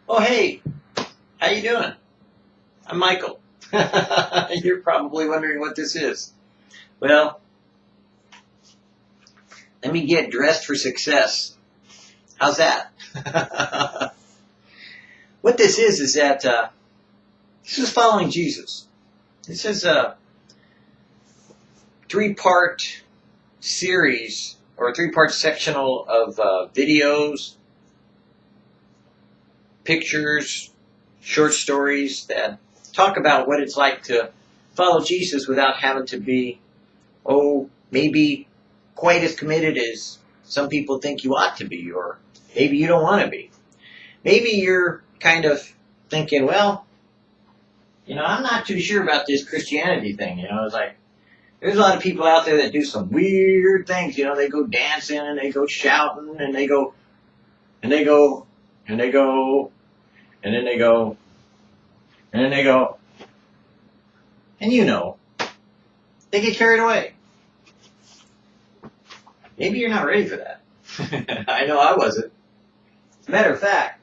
Oh, hey, how you doing? I'm Michael. You're probably wondering what this is. Well, let me get dressed for success. How's that? What this is that this is following Jesus. This is a three-part series or a three-part sectional of videos, pictures, short stories that talk about what it's like to follow Jesus without having to be, maybe quite as committed as some people think you ought to be, or maybe you don't want to be. Maybe you're kind of thinking, well, I'm not too sure about this Christianity thing. It's like, there's a lot of people out there that do some weird things. They go dancing and they go shouting and they go, and they go, and they go, and then they go, and then they go, and they get carried away. Maybe you're not ready for that. I know I wasn't. Matter of fact,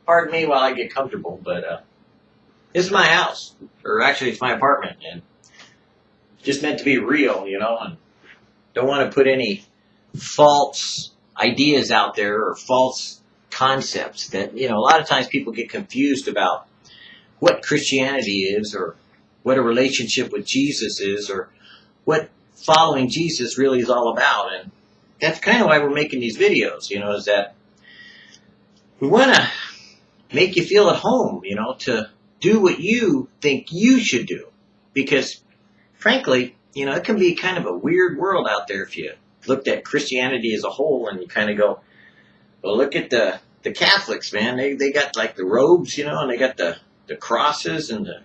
pardon me while I get comfortable, but this is my house, or actually it's my apartment, and it's just meant to be real, and don't want to put any false ideas out there or false concepts that, a lot of times people get confused about what Christianity is, or what a relationship with Jesus is, or what following Jesus really is all about. And that's kind of why we're making these videos, is that we want to make you feel at home, to do what you think you should do. Because, frankly, it can be kind of a weird world out there if you looked at Christianity as a whole and you kind of go, well, look at the Catholics, man. They got like the robes, and they got the crosses and the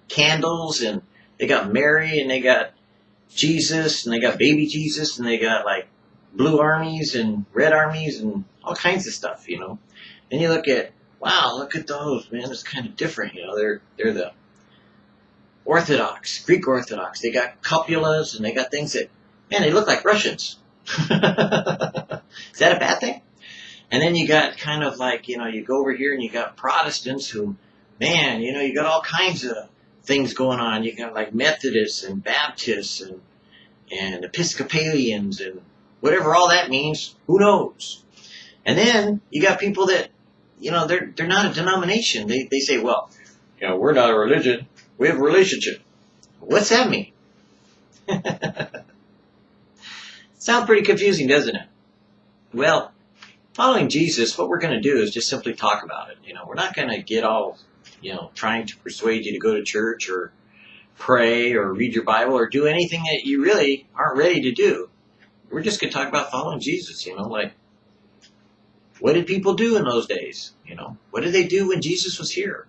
candles, and they got Mary, and they got Jesus, and they got baby Jesus, and they got like blue armies and red armies and all kinds of stuff, And you look at, wow, look at those, man. It's kind of different, They're the Orthodox, Greek Orthodox. They got cupulas and they got things that, man, they look like Russians. Is that a bad thing? And then you got kind of like, you go over here and you got Protestants who, man, you got all kinds of things going on. You got like Methodists and Baptists and Episcopalians and whatever all that means, who knows? And then you got people that, they're not a denomination. They say, well, we're not a religion. We have a relationship. What's that mean? Sounds pretty confusing, doesn't it? Well, following Jesus, what we're going to do is just simply talk about it. We're not going to get all, trying to persuade you to go to church or pray or read your Bible or do anything that you really aren't ready to do. We're just going to talk about following Jesus, like, what did people do in those days? What did they do when Jesus was here?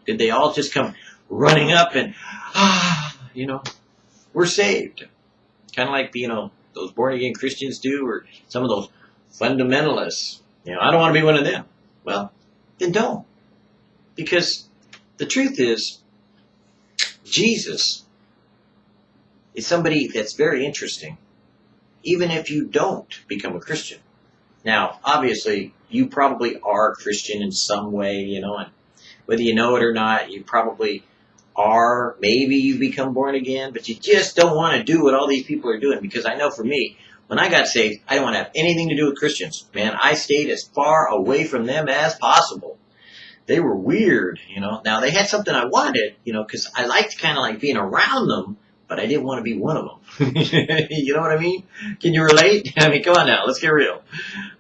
Did they all just come running up and, we're saved? Kind of like, those born-again Christians do, or some of those fundamentalists. I don't want to be one of them. Well, then don't. Because the truth is, Jesus is somebody that's very interesting, even if you don't become a Christian. Now, obviously, you probably are a Christian in some way, and whether you know it or not, you probably are. Maybe you become born again, but you just don't want to do what all these people are doing. Because I know for me, when I got saved, I didn't want to have anything to do with Christians. Man, I stayed as far away from them as possible. They were weird, Now, they had something I wanted, because I liked kind of like being around them, but I didn't want to be one of them. You know what I mean? Can you relate? I mean, come on now, let's get real.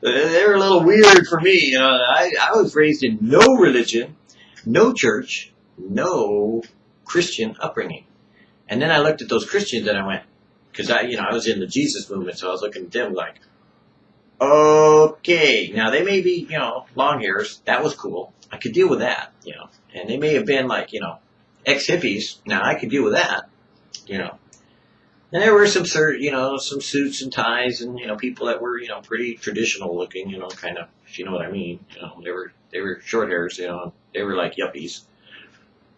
They were a little weird for me, I was raised in no religion, no church, no Christian upbringing. And then I looked at those Christians and I went, because I was in the Jesus movement, so I was looking at them like, okay, now they may be, long hairs. That was cool. I could deal with that, And they may have been like, ex-hippies. Now I could deal with that, And there were some suits and ties and, people that were, pretty traditional looking, kind of, if you know what I mean. They were short hairs, They were like yuppies,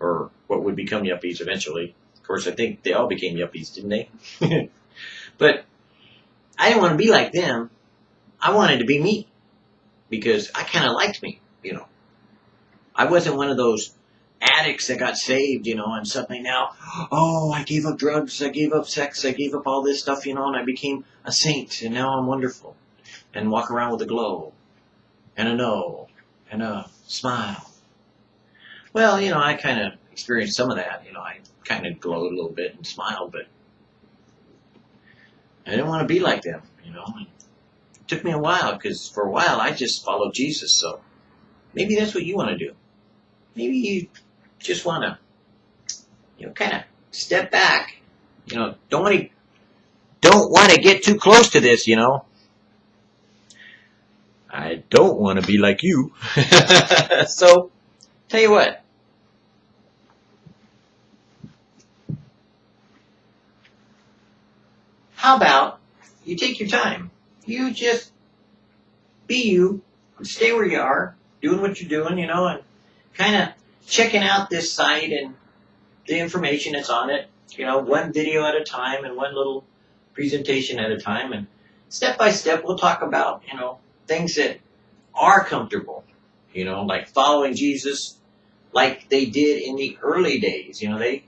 or what would become yuppies eventually. Of course, I think they all became yuppies, didn't they? But I didn't want to be like them. I wanted to be me, because I kind of liked me, I wasn't one of those addicts that got saved, and suddenly now, oh, I gave up drugs, I gave up sex, I gave up all this stuff, and I became a saint, and now I'm wonderful, and walk around with a glow, and a no, and a smile. Well, I kind of experienced some of that, I kind of glowed a little bit and smiled, but I didn't want to be like them, It took me a while, because for a while I just followed Jesus, so maybe that's what you want to do. Maybe you just want to, kind of step back. Don't want to get too close to this. I don't want to be like you. So, tell you what. How about you take your time? You just be you, stay where you are, doing what you're doing, and kind of checking out this site and the information that's on it, one video at a time and one little presentation at a time. And step by step, we'll talk about, things that are comfortable, like following Jesus like they did in the early days. They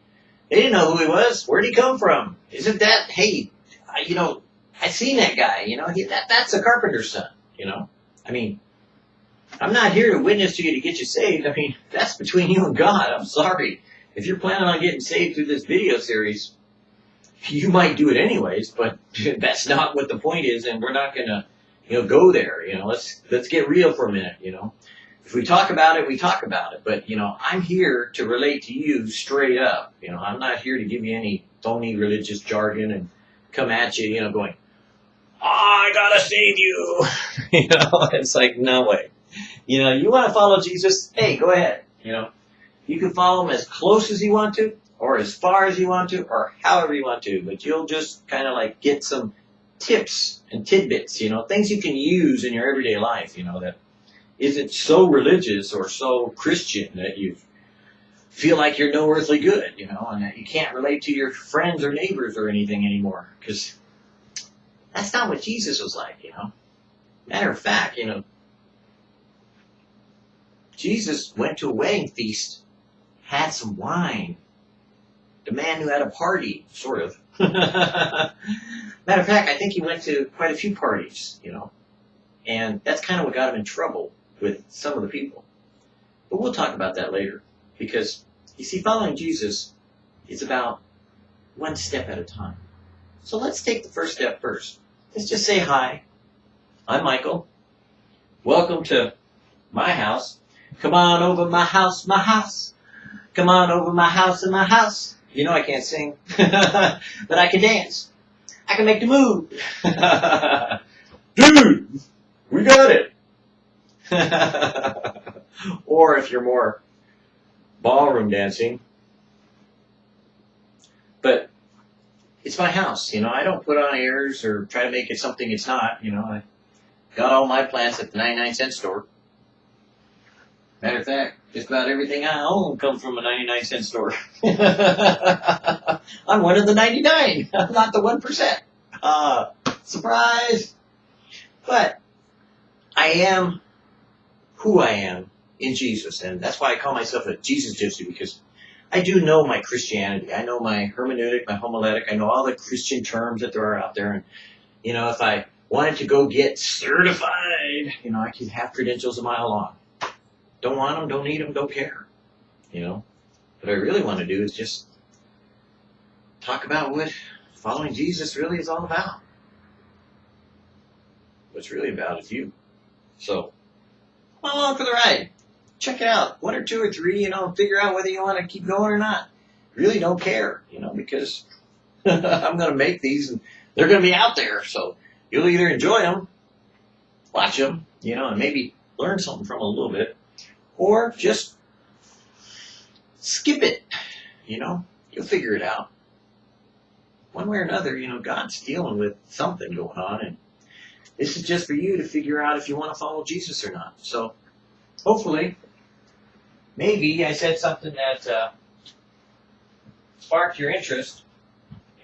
didn't know who he was. Where'd he come from? Isn't that, hey, I seen that guy, that's a carpenter's son, I mean, I'm not here to witness to you to get you saved. I mean, that's between you and God. I'm sorry. If you're planning on getting saved through this video series, you might do it anyways, but that's not what the point is, and we're not going to, go there. Let's get real for a minute, If we talk about it, we talk about it. But, I'm here to relate to you straight up. I'm not here to give you any phony religious jargon and come at you, going, oh, I gotta save you. It's like, no way. You want to follow Jesus? Hey, go ahead. You can follow him as close as you want to, or as far as you want to, or however you want to. But you'll just kind of like get some tips and tidbits, things you can use in your everyday life, that isn't so religious or so Christian that you feel like you're no earthly good, and that you can't relate to your friends or neighbors or anything anymore. Because that's not what Jesus was like, Matter of fact, Jesus went to a wedding feast, had some wine. The man who had a party, sort of. Matter of fact, I think he went to quite a few parties, and that's kind of what got him in trouble with some of the people. But we'll talk about that later, because, you see, following Jesus is about one step at a time. So let's take the first step first. Let's just say hi. I'm Michael. Welcome to my house. Come on over my house, my house. Come on over my house and my house. I can't sing, but I can dance. I can make the move. Dude, we got it. Or if you're more ballroom dancing. But it's my house, I don't put on airs or try to make it something it's not, I got all my plants at the 99-cent store. Matter of fact, just about everything I own comes from a 99-cent store. I'm one of the 99. I'm not the 1%. Surprise! But I am who I am in Jesus, and that's why I call myself a Jesus gypsy, because I do know my Christianity. I know my hermeneutic, my homiletic. I know all the Christian terms that there are out there, and if I wanted to go get certified, I could have credentials a mile long. Don't want them, don't need them, don't care. What I really want to do is just talk about what following Jesus really is all about. What's really about is you. So, come along for the ride. Check it out. 1 or 2 or 3, figure out whether you want to keep going or not. Really don't care, because I'm going to make these and they're going to be out there. So you'll either enjoy them, watch them, and maybe learn something from them a little bit, or just skip it. You'll figure it out. One way or another, God's dealing with something going on, and this is just for you to figure out if you want to follow Jesus or not. So, hopefully, maybe I said something that sparked your interest.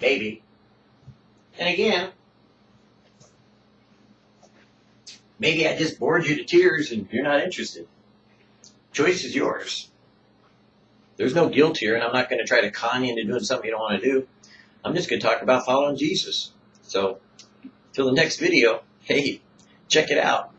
Maybe. And again, maybe I just bored you to tears and you're not interested. Choice is yours. There's no guilt here, and I'm not going to try to con you into doing something you don't want to do. I'm just going to talk about following Jesus. So, till the next video, hey, check it out.